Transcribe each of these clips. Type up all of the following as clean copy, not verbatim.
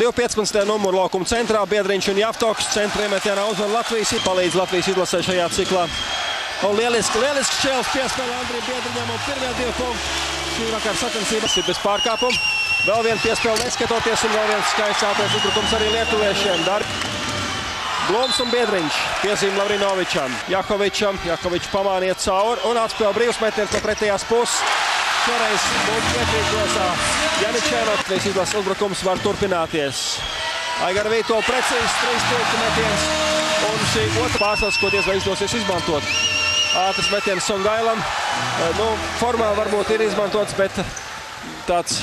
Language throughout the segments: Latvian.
2.15. numuru laukuma centrā Biedriņš un Javtoks. Centra iemetienā uzvar Latvijas, palīdz Latvijas izlasē šajā ciklā. Un lieliski šķēles piespēlē Andrija Biedriņam un pirmie 2 punkti. Šī vakar sacensības ir bez pārkāpuma. Vēl viena piespēle neskatoties un vēl viens skaists ātrais uzbrukums arī lietuviešiem. Blums un Biedriņš piezīme Lavrinovičam. Jakovičs pamāniet cauri un atspēl brīvs metiens no pretējās puses. Šoreiz mums ietrīt grozā Janičēnoks. Izlases uzbrukums var turpināties. Aigara Vītola precīzs 3 punktu metiens. Un šī otra pārsvars, ko diez vai izdosies izmantot. Ātrs metiens Songailam. Formāli varbūt ir izmantots, bet tāds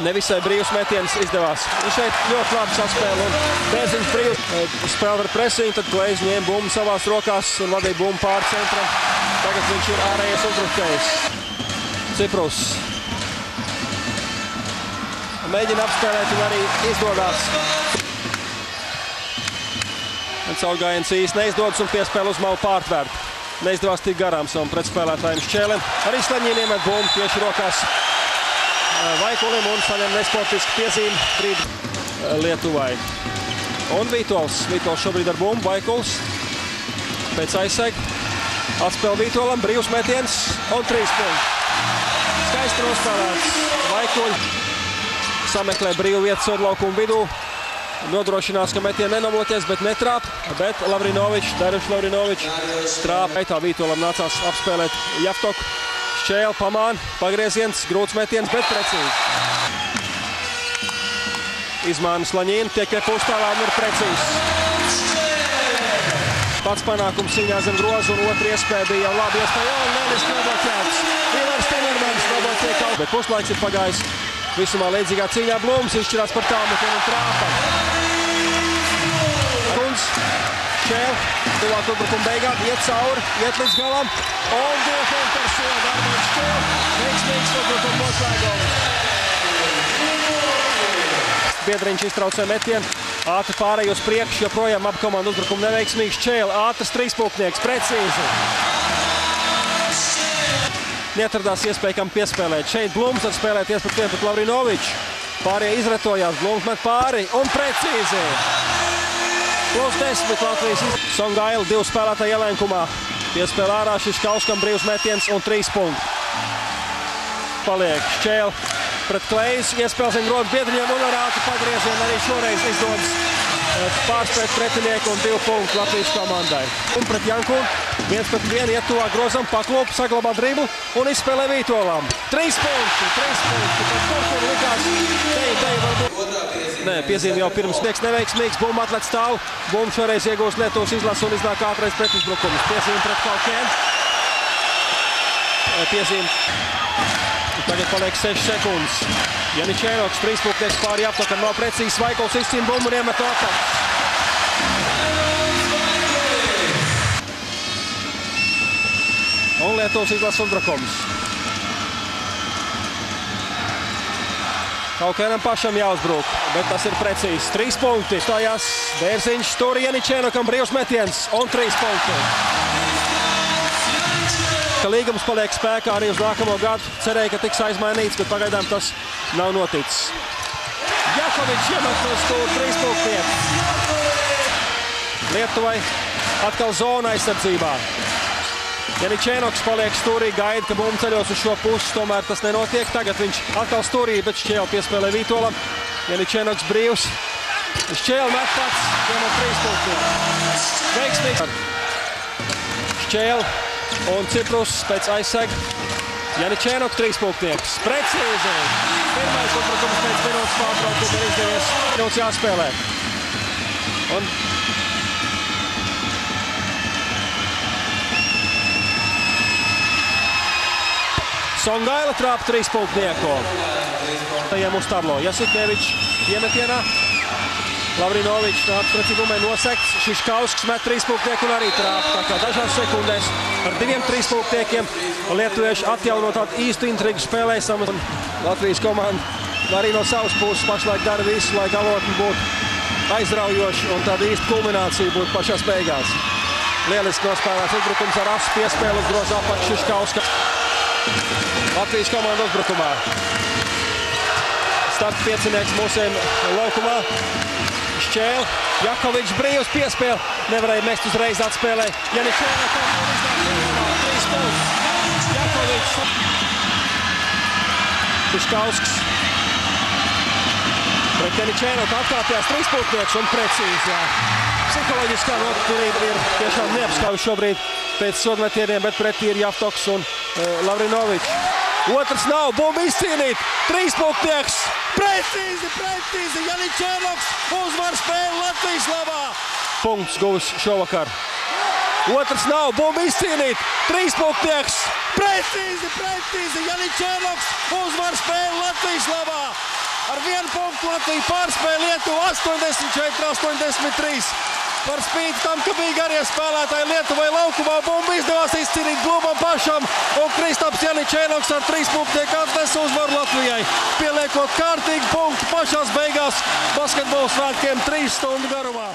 nevisai brīvs metiens izdevās. Šeit ļoti labi saspēle un Bērziņš brīvs spēle ar presiņu, tad Klejs ņēma bumbu savās rokās un vadīja bumbu pāri centram. Tagad viņš ir ārējais uzbrukējs. Ciprus mēģina apspēlēt un arī izdodās. Caurgājiens īsti neizdodas un piespēle uz malu pārtvērt. Neizdevās tik garām savam pretspēlētājiem Šķēlem. Arī Sleņņiem iemet bumbu tieši rokās Vaikulim un saņem nesportisku piezīmi brīdi Lietuvai. Un Vītols šobrīd ar bumbu, Vaikuls pēc aizseg. Atspēl Vītolam, brīvs metiens un 3 punkti. Skaisti nospēlēts Vaikuļi. Sameklē brīvu vietu sodlaukuma vidū. Nodrošinās, ka metieni nenomloties, bet netrāp. Bet Darjušs Lavrinovičs trāp. Tā Vītolam nācās apspēlēt Javtoku. Šķēle, pamāna, pagrieziens, grūts metiens, bet precīzi. Izmāna Slaņīna, tiek pie puspēlā un ir precīzs. Pats panākums cīņā zem groza un otra iespēja bija jau labi iespēja. Un lieliski nobloķēts. Ilars Timermans nobloķē kaut. Bet puslaiks ir pagājis visumā līdzīgā cīņā. Blums izšķirās par tālmetienu un trāpa. Kunds, Šķēle, tuvāk uzbrukuma beigām, iet cauri, iet līdz galam. Un 2 punkti ar sodu Armāns Šķēle. Veiksmīgs uzbrukuma noslēgums. Biedriņš iztraucē metienu. Ātri pārēj uz priekšu, joprojām ap komandu uzbrukumu neveiksmīgi. Šķēle, ātrs 3-punktnieks, precīzi. Neatradās iespēja, kam piespēlēt. Šeit Blums var spēlēties pret Lavrinoviču. Pārējie izratojās, Blums met pāri un precīzi. +10 Latvijas Songaila 2 spēlētāji ielenkumā. Piespēlē ārā Šiškauskam brīvs metiens un 3 punkti. Paliek Šķēle pret Klejs. Iespēles zem groza Biedriņam un ar ātru pagriezienu arī šoreiz izdodas pārspēt pretinieku un 2 punktu Latvijas komandai. Un pret Jankunu 1-1 iet tuvāk grozam, paklop, saglabā driblu un izspēlē Vītolam. 3 punkti. Pat tur likās, te varbūt. Nē, piezīme jau pirms sniegs neveiksmīgs. Bumba atlet stāv. Bumba šoreiz iegūst Lietuvas izlasu un iznāk ātrais pretuzbrukums. Piezīme pret Kalkēnu. Piezīme. Tagad paliek 6 sekundes. Janičēnoks 3-punktieks pāri Javtokam. Nav precīzs. Vaikuls izcīna bumbu un iemet otru. Un Lietuvas izlases uzbrukums. Kalkēnam pašam jāuzbruk, bet tas ir precīzs. 3 punkti. Stājās Bērziņš, tur Janičēnokam brīvs metiens un 3 punkti. Ka līgums paliek spēkā arī uz nākamo gadu. Cerēja, ka tiks aizmainīts, bet pagaidām tas nav noticis. Jakovičs iemet no stūra 3 punktieks. Lietuvai atkal zona aizsardzībā. Janičēnoks paliek stūrī, gaida, ka bumba ceļos uz šo pusi, tomēr tas nenotiek. Tagad viņš atkal stūrī, bet Šķēle piespēlē Vītolam. Janičēnoks brīvs. Šķēle met pats, iemet 3 punktus. Veiksmīgs. Šķēle un Ciprus pēc aizseg. Janičēnoks 3-punktieks. Precīzi. Pirmais uzbrukums pēc minūtes pārtraukuma ir izdevies. Minūtes jāspēlē. Un Songaila trāpa 3-punktnieku. Tajiem uz tablo. Jasikevičs iemetienā. Lavrinovičs nāc precīgumai nosekts. Šiškausks met 3-punktnieku un arī trāpa. Tā kā dažās sekundēs ar 2 3-punktniekiem lietuvieši atjaunot tādu īstu intrigu spēlēsam. Latvijas komanda arī no savas puses pašlaik dara visu, lai galotni būtu aizraujoši un tāda īsta kulminācija būtu pašās beigās. Lieliski nospēlēts uzbrukums ar asu piespēli uz groza apakšu Šiškauska. Latvijas komanda uzbrukumā. starta piecinieks mūsiem laukumā. Šķēle, Jakovičs brīvs piespēle, nevarēja mest uzreiz atspēlē. Janičēno tomēr izdevās 3 punktus. Jakovičs. Piškausks. Pret Janičēno atkāpjās 3 punktnieks un precīzi. Psiholoģiskā noturība ir tiešām neapskauj šobrīd pēc sodmetieniem, bet pretī ir Javtoks un Lavrinovičs. Otrs nav, bumba izcīnīt, 3 punktnieks. Precīzi, Janičēnoks uzvar spēli Latvijas labā. Punkts guvis šovakar. Otrs nav, bumba izcīnīt, 3 punktnieks. Precīzi, Janičēnoks uzvar spēli Latvijas labā. Ar 1 punktu Latvija pārspēja Lietuvu 84-83. Par spīti tam, ka bija garie spēlētāji Lietuvai laukumā, bumbu izdevās izcīnīt Glumam pašam, un Kristaps Janičēnoks ar 3 punktiem atnesa uzvaru Latvijai, pieliekot kārtīgi punktu pašās beigās basketbola svētkiem 3 stundu garumā.